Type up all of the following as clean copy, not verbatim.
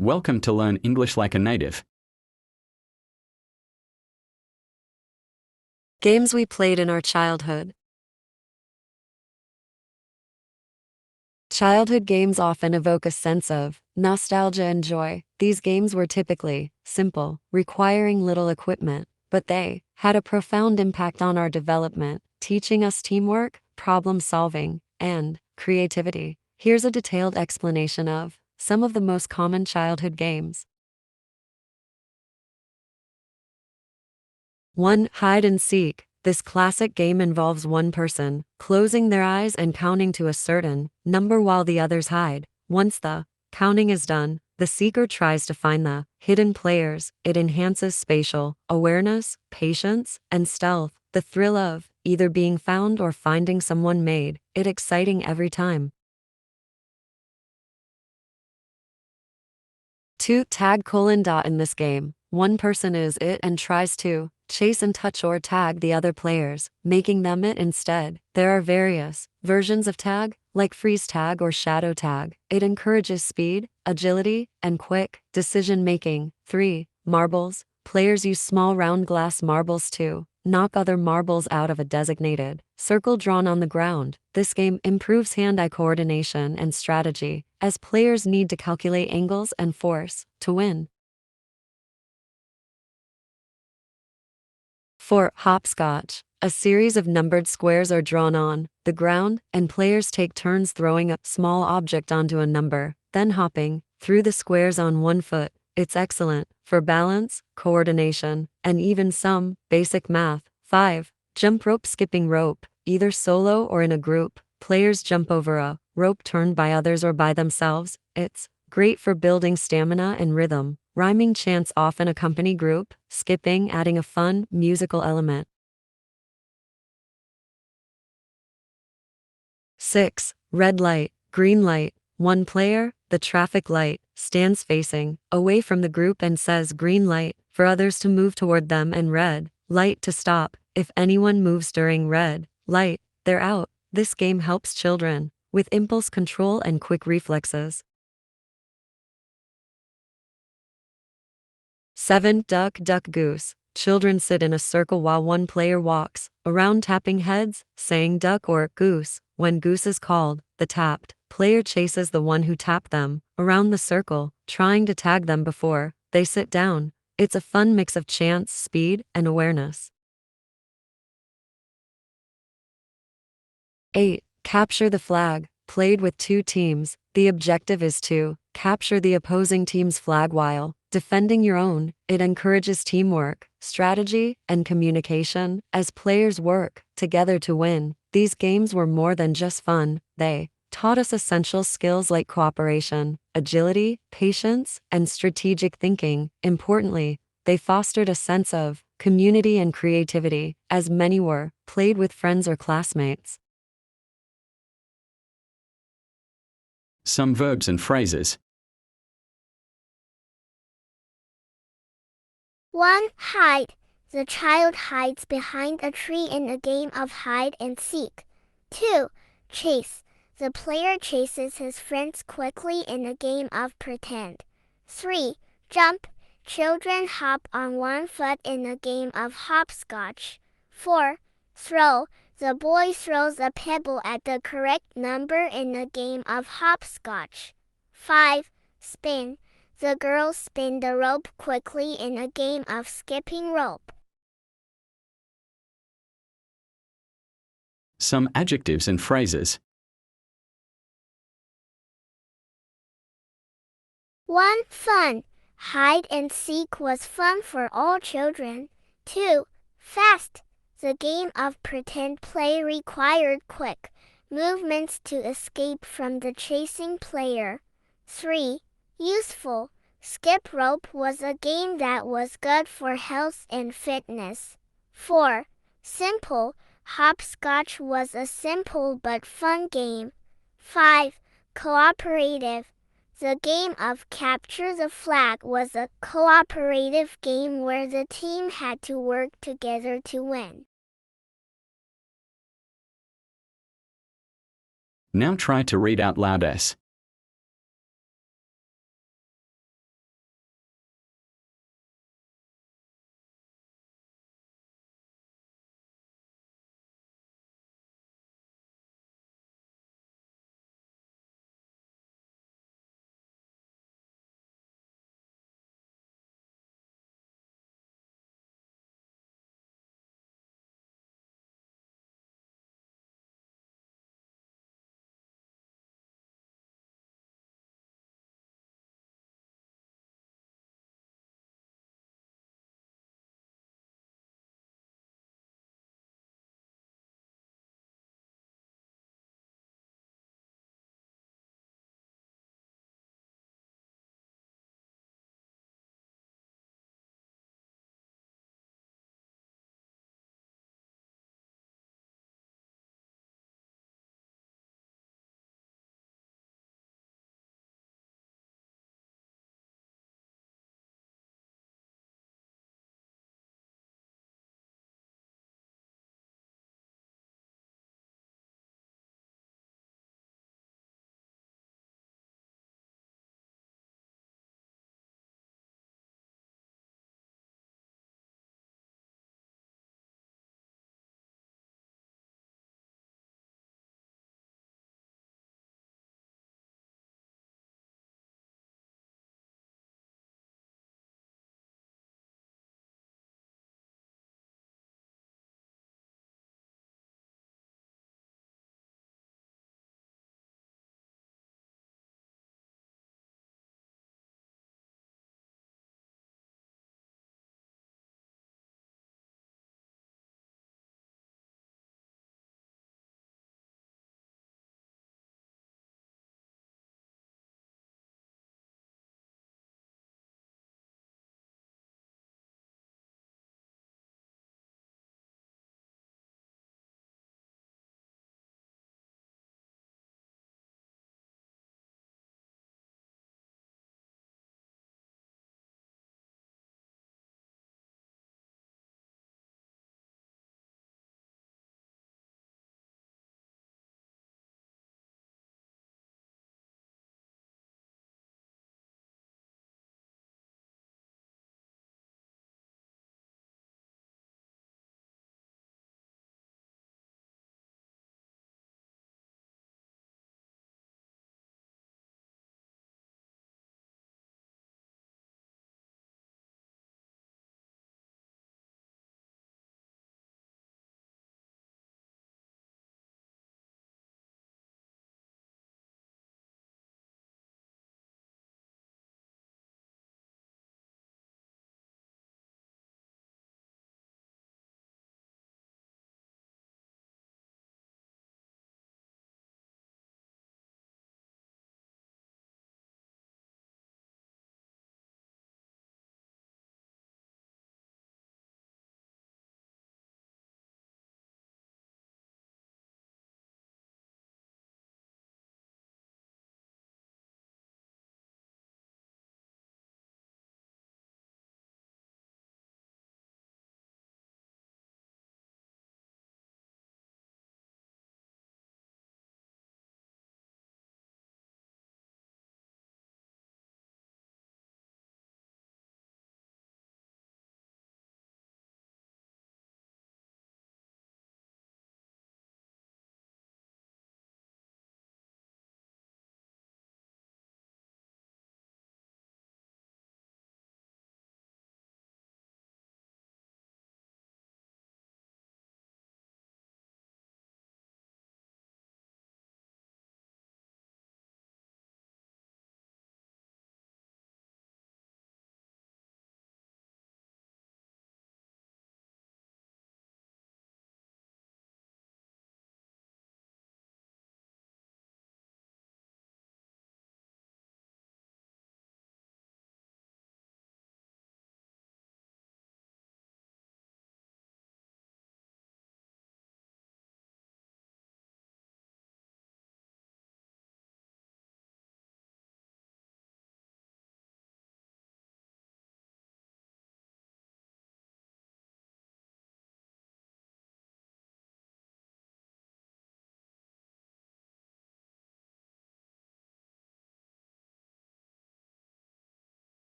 Welcome to Learn English Like a Native. Games we played in our childhood. Childhood games often evoke a sense of nostalgia and joy. These games were typically simple, requiring little equipment, but they had a profound impact on our development, teaching us teamwork, problem solving, and creativity. Here's a detailed explanation of some of the most common childhood games. 1. Hide and seek. This classic game involves one person closing their eyes and counting to a certain number while the others hide. Once the counting is done, the seeker tries to find the hidden players. It enhances spatial awareness, patience, and stealth. The thrill of either being found or finding someone made it exciting every time. 2. Tag: in this game, one person is it and tries to chase and touch or tag the other players, making them it instead. There are various versions of tag, like freeze tag or shadow tag. It encourages speed, agility, and quick decision making. 3. Marbles. Players use small round glass marbles to knock other marbles out of a designated circle drawn on the ground. This game improves hand-eye coordination and strategy, as players need to calculate angles and force to win. 4. Hopscotch. A series of numbered squares are drawn on the ground, and players take turns throwing a small object onto a number, then hopping through the squares on one foot. It's excellent for balance, coordination, and even some basic math. 5. Jump rope. Skipping rope. Either solo or in a group, players jump over a rope turned by others or by themselves. It's great for building stamina and rhythm. Rhyming chants often accompany group skipping, adding a fun musical element. 6. Red light, green light. One player, the traffic light, stands facing away from the group and says green light for others to move toward them and red light to stop. If anyone moves during red light, they're out. This game helps children with impulse control and quick reflexes. 7. Duck, duck, goose. Children sit in a circle while one player walks around tapping heads, saying duck or goose. When goose is called, the tapped player chases the one who tapped them around the circle, trying to tag them before they sit down. It's a fun mix of chance, speed, and awareness. 8. Capture the flag. Played with two teams, the objective is to capture the opposing team's flag while defending your own. It encourages teamwork, strategy, and communication as players work together to win. These games were more than just fun, they taught us essential skills like cooperation, agility, patience, and strategic thinking. Importantly, they fostered a sense of community and creativity, as many were played with friends or classmates. Some verbs and phrases. 1. Hide. The child hides behind a tree in a game of hide and seek. 2. Chase. The player chases his friends quickly in a game of pretend. 3. Jump. Children hop on one foot in a game of hopscotch. 4. Throw. The boy throws a pebble at the correct number in a game of hopscotch. 5. Spin. The girls spin the rope quickly in a game of skipping rope. Some adjectives and phrases. 1. Fun. Hide and seek was fun for all children. 2. Fast. The game of pretend play required quick movements to escape from the chasing player. 3. Useful. Skip rope was a game that was good for health and fitness. 4. Simple. Hopscotch was a simple but fun game. 5. Cooperative. The game of capture the flag was a cooperative game where the team had to work together to win. Now try to read out loud S.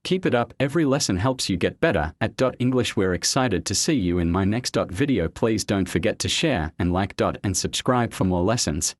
Keep it up, every lesson helps you get better. At English, we're excited to see you in my next video. Please don't forget to share and like and subscribe for more lessons.